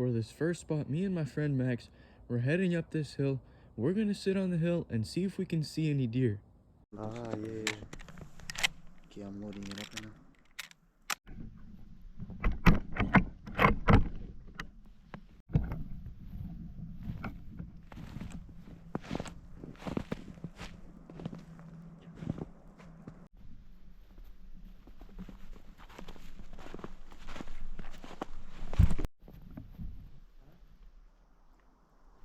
for this first spot. Me and my friend Max, we're heading up this hill. We're gonna sit on the hill and see if we can see any deer. Ah, yeah. Okay, I'm loading it up right now.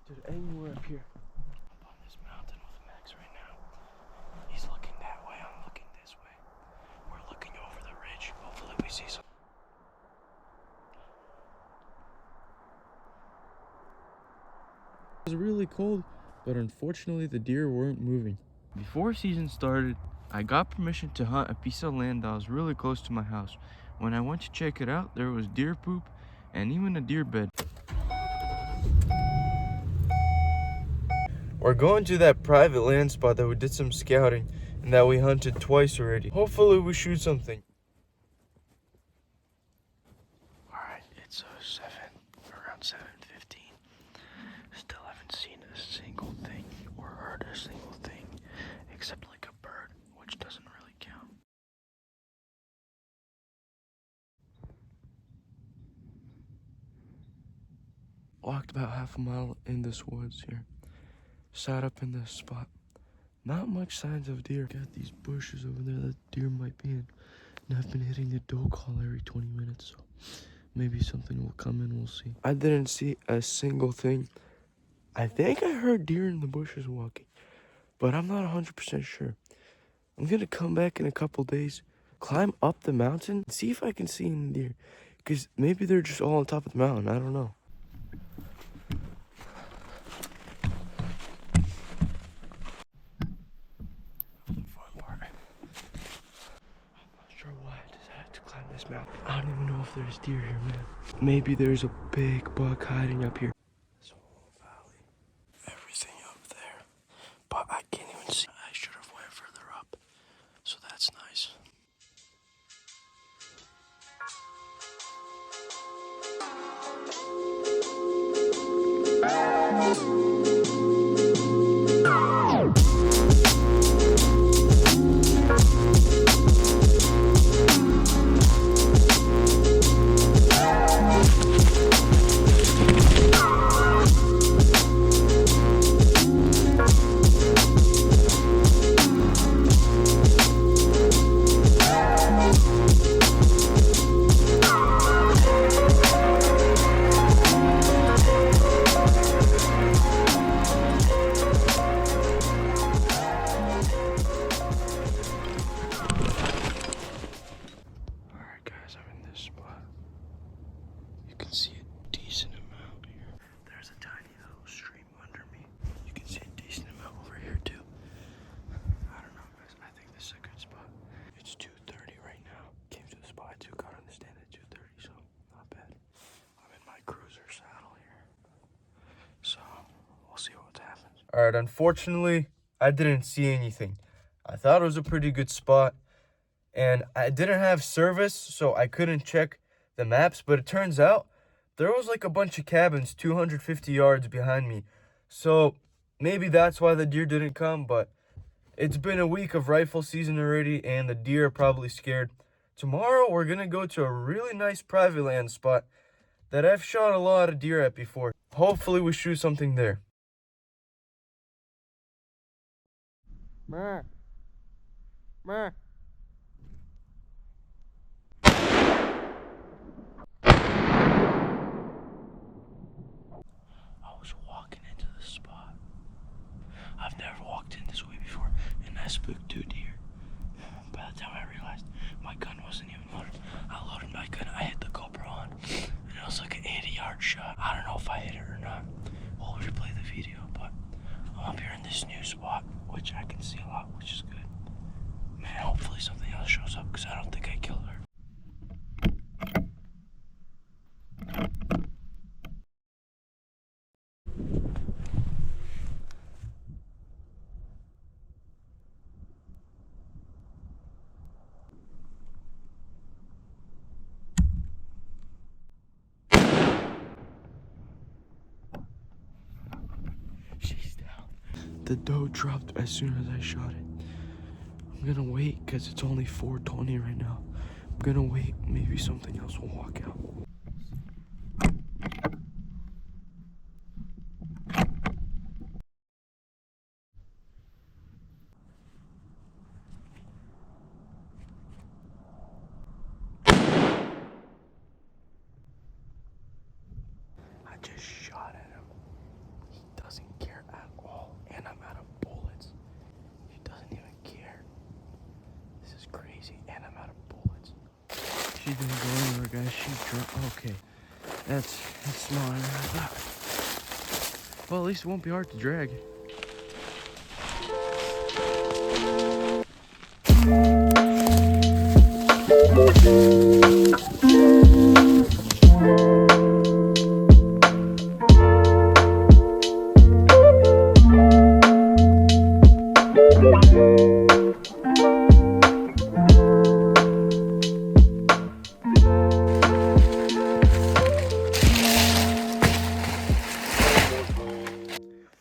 Dude, anywhere up here. Up on this mountain with Max right now. He's looking that way, I'm looking this way. We're looking over the ridge. Hopefully we see some. It was really cold, but unfortunately the deer weren't moving. Before season started, I got permission to hunt a piece of land that was really close to my house. When I went to check it out, there was deer poop and even a deer bed. We're going to that private land spot that we did some scouting and that we hunted twice already. Hopefully we shoot something. Alright, it's around 7:15. Still haven't seen a single thing or heard a single thing except like a bird, which doesn't really count. Walked about half a mile in this woods here. Sat up in this spot. Not much signs of deer. Got these bushes over there that deer might be in. And I've been hitting the doe call every 20 minutes, so maybe something will come in, we'll see. I didn't see a single thing. I think I heard deer in the bushes walking, but I'm not 100% sure. I'm gonna come back in a couple days, climb up the mountain, see if I can see any deer. Because maybe they're just all on top of the mountain, I don't know. I don't even know if there's deer here, man. Maybe there's a big buck hiding up here. This whole valley, everything up there, but I can't even see. I should have went further up, so that's nice. Alright, unfortunately, I didn't see anything. I thought it was a pretty good spot, and I didn't have service, so I couldn't check the maps, but it turns out there was like a bunch of cabins 250 yards behind me. So maybe that's why the deer didn't come, but it's been a week of rifle season already, and the deer are probably scared. Tomorrow, we're going to go to a really nice private land spot that I've shot a lot of deer at before. Hopefully, we shoot something there. Meh. Meh. I was walking into the spot. I've never walked in this way before, and I spooked 2 deer. By the time I realized my gun wasn't even loaded, I loaded my gun, I hit the GoPro on, and it was like an 80-yard shot. I don't know if I hit it or not. We'll replay the video, but I'm up here in this new spot, which I can see a lot, which is good. Man, hopefully The doe dropped as soon as I shot it. I'm gonna wait because it's only 4:20 right now. I'm gonna wait. Maybe something else will walk out. I just shot at him. He doesn't care at all, and I'm out of bullets. He doesn't even care. This is crazy, and I'm out of bullets. She didn't go anywhere, guys. She dropped. Okay, that's smaller than I thought. Well, at least it won't be hard to drag.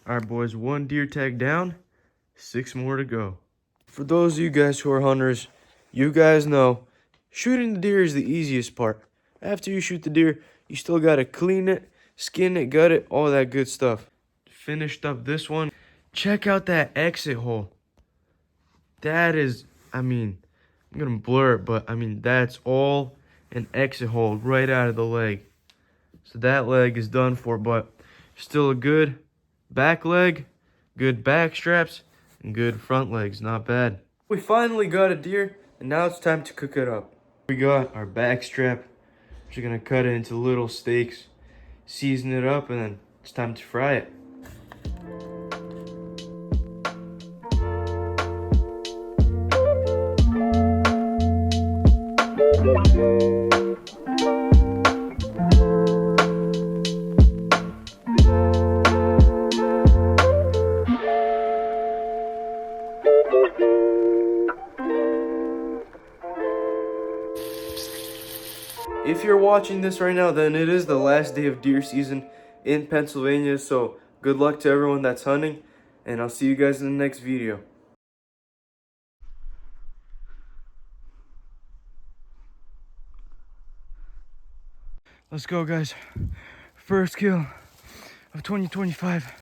All right, boys, 1 deer tag down, 6 more to go. For those of you guys who are hunters, you guys know shooting the deer is the easiest part. After you shoot the deer, you still gotta clean it, skin it, gut it, all that good stuff. Finished up this one. Check out that exit hole. That is, I'm gonna blur it, but that's all an exit hole right out of the leg. So that leg is done for, but still a good back leg, good back straps, and good front legs. Not bad. We finally got a deer, and now it's time to cook it up. We got our back strap. We're gonna cut it into little steaks, season it up, and then it's time to fry it. If you're watching this right now, then it is the last day of deer season in Pennsylvania, so good luck to everyone that's hunting, and I'll see you guys in the next video. Let's go, guys. First kill of 2025.